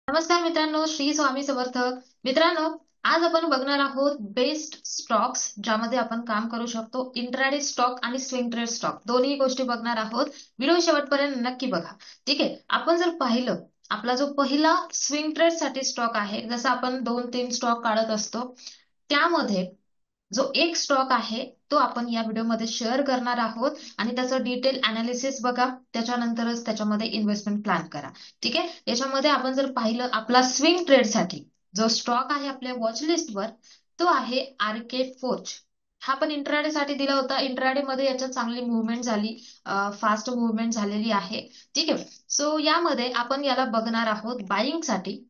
नमस्कार मित्रांनो, श्री स्वामी समर्थ. मित्रांनो, आज आपण बघणार आहोत बेस्ट स्टॉक्स ज्यामध्ये आपण काम करू शकतो. इंट्राडे स्टॉक आणि स्विंग ट्रेड स्टॉक दोन्ही गोष्टी बघणार आहोत. व्हिडिओ शेवटपर्यंत नक्की बघा. ठीक आहे. आपण जर पाहिलं, आपला जो पहिला स्विंग ट्रेड साठी स्टॉक आहे, जसं आपण 2-3 स्टॉक काढत असतो, त्यामध्ये जो एक स्टॉक आहे तो आपण या व्हिडिओमध्ये शेअर करणार आहोत आणि त्याचं डिटेल अनालिसिस बघा. त्याच्यानंतरच त्याच्यामध्ये इन्व्हेस्टमेंट प्लॅन करा. ठीक आहे. याच्यामध्ये आपण जर पाहिलं, आपला स्विंग ट्रेड साठी जो स्टॉक आहे आपल्या वॉच लिस्टवर, तो आहे आरके फोर्ज. हा पण इंट्राडे साठी दिला होता. इंट्राडे मध्ये याच्यात चांगली मुवमेंट झाली, फास्ट मुवमेंट झालेली आहे. ठीक आहे. सो यामध्ये आपण याला बघणार आहोत बाईंग साठी.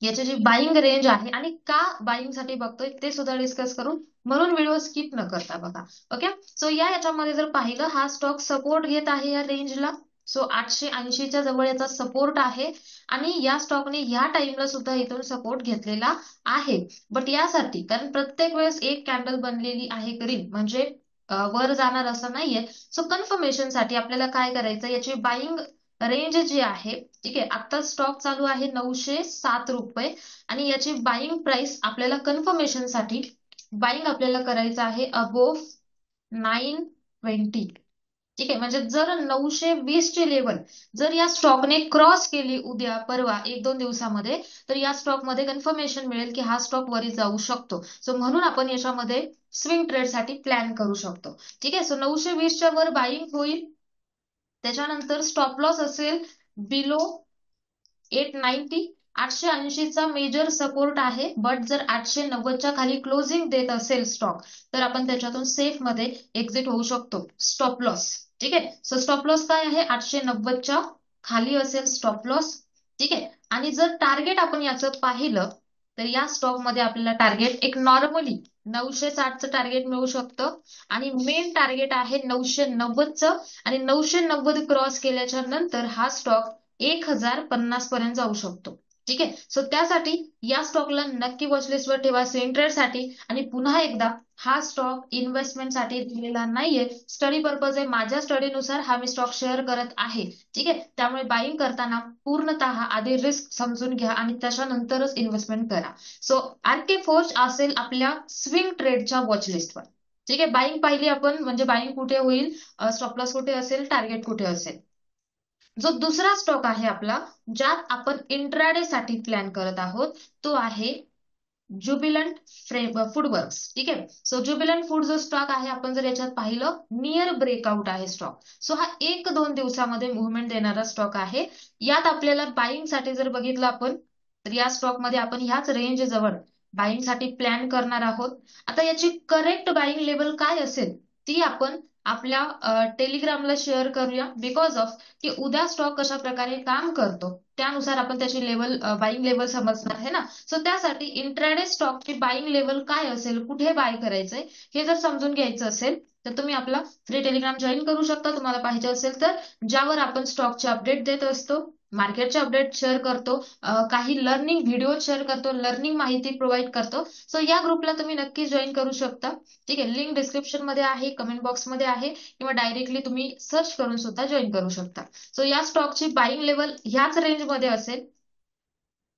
याची जी बाईंग रेंज आहे आणि का बाईंग साठी बघतोय ते सुद्धा डिस्कस करू, म्हणून व्हिडिओ स्किप न करता बघा. ओके. सो याच्यामध्ये जर पाहिलं, हा स्टॉक सपोर्ट घेत आहे या रेंजला. सो 880च्या जवळ याचा सपोर्ट आहे आणि या स्टॉकने ह्या टाइमला सुद्धा इथून सपोर्ट घेतलेला आहे. बट यासाठी, कारण प्रत्येक वेळेस एक कॅन्डल बनलेली आहे ग्रीन म्हणजे वर जाणार असं नाहीये. सो कन्फर्मेशन साठी आपल्याला काय करायचं, याची बाईंग रेंज जी आहे, ठीक आहे, आता स्टॉक चालू आहे 907 रुपये आणि याची बाईंग प्राइस आपल्याला कन्फर्मेशन साठी बाईंग आपल्याला करायचं आहे अबोव 920. ठीक आहे. म्हणजे जर 920 ची लेवल जर या स्टॉकने क्रॉस केली उद्या परवा 1-2 दिवसामध्ये, तर या स्टॉक मध्ये कन्फर्मेशन मिळेल की हा स्टॉक वरी जाऊ शकतो. सो म्हणून आपण याच्यामध्ये स्विंग ट्रेड साठी प्लॅन करू शकतो. ठीक आहे. सो 920 च्या वर बाईंग होईल. त्याच्यानंतर स्टॉप लॉस असेल बिलो 890. 880चा मेजर सपोर्ट आहे. बट जर 890च्या खाली क्लोजिंग देत असेल स्टॉक, तर आपण त्याच्यातून सेफ मध्ये एक्झिट होऊ शकतो. स्टॉप लॉस, ठीक आहे. सो स्टॉप लॉस काय आहे, 890च्या खाली असेल स्टॉप लॉस. ठीक आहे. आणि जर टार्गेट आपण याचं पाहिलं, तर या स्टॉक मध्ये आपल्याला टार्गेट एक नॉर्मली 960चं टार्गेट मिळू शकतं आणि मेन टार्गेट आहे 990चं. आणि 990 क्रॉस केल्याच्या नंतर हा स्टॉक 1050 पर्यंत जाऊ शकतो. ठीक आहे. सो त्यासाठी या स्टॉकला नक्की वॉचलिस्टवर ठेवा स्विंग ट्रेड साठी. आणि पुन्हा एकदा, हा स्टॉक इन्व्हेस्टमेंट साठी दिलेला नाहीये, स्टडी पर्पज आहे. माझ्या स्टडीनुसार हा मी स्टॉक शेअर करत आहे. ठीक आहे. त्यामुळे बाईंग करताना पूर्णतः आधी रिस्क समजून घ्या आणि त्याच्यानंतरच इन्व्हेस्टमेंट करा. सो आरके फोर्ज असेल आपल्या स्विंग ट्रेडच्या वॉचलिस्टवर. ठीक आहे. बाईंग पाहिली आपण, म्हणजे बाईंग कुठे होईल, स्टॉप लॉस कुठे असेल, टार्गेट कुठे असेल. जो दुसरा स्टॉक आहे आपला, ज्यात आपण इंट्राडे साठी प्लॅन करत आहोत, तो आहे ज्युबिलंट फूडवर्क्स. ठीक आहे. सो ज्युबिलंट फूड जो स्टॉक आहे, आपण जर याच्यात पाहिलं, नियर ब्रेकआउट आहे स्टॉक. सो हा 1-2 दिवसामध्ये मुवमेंट देणारा स्टॉक आहे. यात आपल्याला बाईंग साठी जर बघितलं आपण, तर या स्टॉक मध्ये आपण ह्याच रेंज जवळ बाईंग साठी प्लॅन करणार आहोत. आता याची करेक्ट बाईंग लेवल काय असेल, ती आपण आपल्या टेलिग्रामला शेअर करूया. बिकॉज ऑफ की उद्या स्टॉक कशा प्रकारे काम करतो, त्यानुसार आपण त्याची लेवल, बाईंग लेवल समजणार आहे ना. सो त्यासाठी इंट्राडे स्टॉकची बाईंग लेवल काय असेल, कुठे बाय करायचंय, हे जर समजून घ्यायचं असेल, तर तुम्ही आपला फ्री टेलिग्राम जॉईन करू शकता तुम्हाला पाहिजे असेल तर. ज्यावर आपण स्टॉकचे अपडेट देत असतो, मार्केटचे अपडेट शेअर करतो, काही लर्निंग व्हिडिओ शेअर करतो, लर्निंग माहिती प्रोव्हाइड करतो. सो या ग्रुपला तुम्ही नक्की जॉईन करू शकता. ठीक आहे. लिंक डिस्क्रिप्शन मध्ये आहे, कमेंट बॉक्स मध्ये आहे, किंवा डायरेक्टली तुम्ही सर्च करून सुद्धा जॉईन करू शकता. सो या स्टॉकची बाईंग लेवल ह्याच रेंज मध्ये असेल.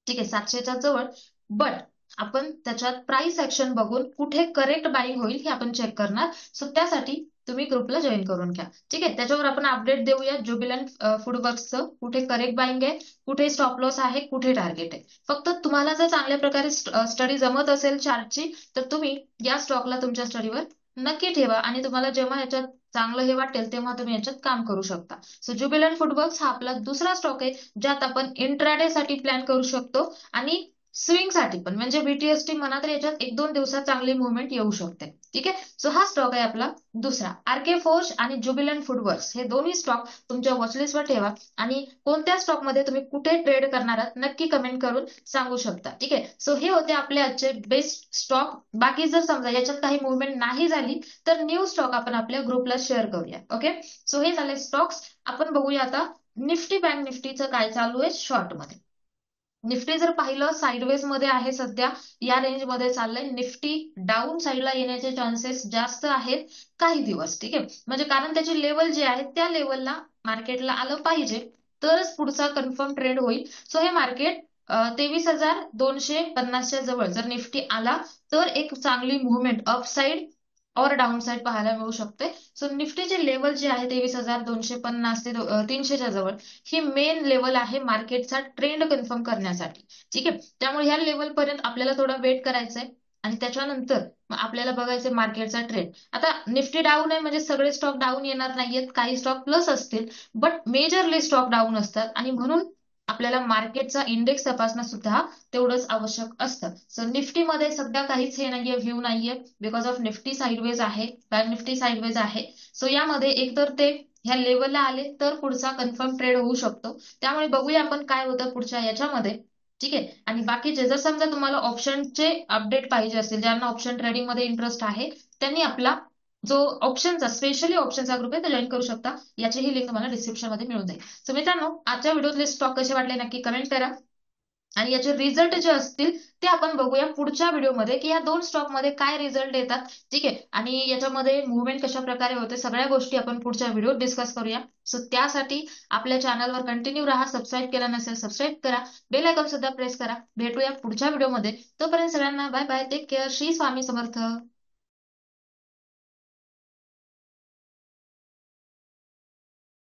ठीक आहे. 700च्या जवळ. बट आपण त्याच्यात प्राइस ऍक्शन बघून कुठे करेक्ट बाईंग होईल हे आपण चेक करणार. सो त्यासाठी तुम्ही ग्रुपला जॉईन करून घ्या. ठीक आहे. त्याच्यावर आपण अपडेट देऊया ज्युबिलंट फूडवर्क्सचं, कुठे करेक्ट बाईंग आहे, कुठे स्टॉप लॉस आहे, कुठे टार्गेट आहे. फक्त तुम्हाला जर चांगल्या प्रकारे स्टडी जमत असेल चार्टची, तर तुम्ही या स्टॉकला तुमच्या स्टडीवर नक्की ठेवा आणि तुम्हाला जेव्हा याच्यात चांगलं हे वाटेल तेव्हा तुम्ही याच्यात काम करू शकता. सो ज्युबिलंट फूडवर्क्स हा आपला दुसरा स्टॉक आहे, ज्यात आपण इंट्राडे साठी प्लॅन करू शकतो आणि स्विंग साठी पण, म्हणजे बीटीएसटी म्हणा, तर याच्यात 1-2 दिवसात चांगली मुवमेंट येऊ शकते. ठीक आहे. सो हा स्टॉक आहे आपला दुसरा, आरके फोर्ज आणि ज्युबिलंट फूडवर्क्स. हे दोन्ही स्टॉक तुमच्या वॉचलिस्टवर ठेवा आणि कोणत्या स्टॉक मध्ये तुम्ही कुठे ट्रेड करणार आहात नक्की कमेंट करून सांगू शकता. ठीक आहे. सो हे होते आपले आजचे बेस्ट स्टॉक. बाकी जर समजा याच्यात काही मुवमेंट नाही झाली, तर न्यू स्टॉक आपण आपल्या ग्रुपला शेअर करूया. ओके. सो हे झाले स्टॉक्स. आपण बघूया आता निफ्टी बँक निफ्टीचं काय चालू आहे शॉर्ट मध्ये. निफ्टी जर पाहिलं, साइडवेज मध्ये आहे सध्या, या रेंज मध्ये चाललंय. निफ्टी डाऊन साईडला येण्याचे चान्सेस जास्त आहेत काही दिवस. ठीक आहे. म्हणजे कारण त्याची लेवल जी आहे त्या लेवलला मार्केटला आलं पाहिजे, तरच पुढचा कन्फर्म ट्रेड होईल. सो हे मार्केट 23,250च्या जवळ जर निफ्टी आला तर एक चांगली मुवमेंट अप साईड और डाऊन साईड पाहायला मिळू शकते. सो निफ्टीचे लेवल जे आहे 23,250 ते 300च्या जवळ ही मेन लेवल आहे मार्केटचा ट्रेंड कन्फर्म करण्यासाठी. ठीक आहे, त्यामुळे ह्या लेवल पर्यंत आपल्याला थोडा वेट करायचंय आणि त्याच्यानंतर आपल्याला बघायचं मार्केटचा ट्रेंड. आता निफ्टी डाऊन आहे म्हणजे सगळे स्टॉक डाऊन येणार नाहीयेत, काही स्टॉक प्लस असतील, बट मेजरली स्टॉक डाऊन असतात आणि म्हणून आपल्याला मार्केटचा इंडेक्स तपासणं सुद्धा तेवढंच आवश्यक असतं. सो निफ्टीमध्ये सध्या काहीच हे नाहीये, व्ह्यू नाहीये, बिकॉज ऑफ निफ्टी साईडवेज आहे, बँक निफ्टी साईडवेज आहे. सो यामध्ये एकतर ते ह्या लेवलला आले तर पुढचा कन्फर्म ट्रेड होऊ शकतो. त्यामुळे बघूया आपण काय होतं पुढच्या याच्यामध्ये. ठीक आहे, आणि बाकीचे जर समजा तुम्हाला ऑप्शनचे अपडेट पाहिजे असेल, ज्यांना ऑप्शन ट्रेडिंग मध्ये इंटरेस्ट आहे त्यांनी आपला जो ऑप्शनचा स्पेशली ऑप्शनचा ग्रुप आहे तो जॉईन करू शकता. याचीही लिंक तुम्हाला डिस्क्रिप्शन मध्ये मिळून जाईल. सो मित्रांनो, आजच्या व्हिडिओतले स्टॉक कसे वाटले नक्की कमेंट करा आणि याचे रिझल्ट जे असतील ते आपण बघूया पुढच्या व्हिडिओमध्ये की या दोन स्टॉक मध्ये काय रिझल्ट येतात. ठीक आहे, आणि याच्यामध्ये मुवमेंट कशा प्रकारे होते सगळ्या गोष्टी आपण पुढच्या व्हिडिओत डिस्कस करूया. सो त्यासाठी आपल्या चॅनलवर कंटिन्यू राहा. सबस्क्राईब केला नसेल सबस्क्राईब करा, बेल आयकॉन सुद्धा प्रेस करा. भेटूया पुढच्या व्हिडिओमध्ये. तोपर्यंत सगळ्यांना bye bye, take care, Shri Swami समर्थ.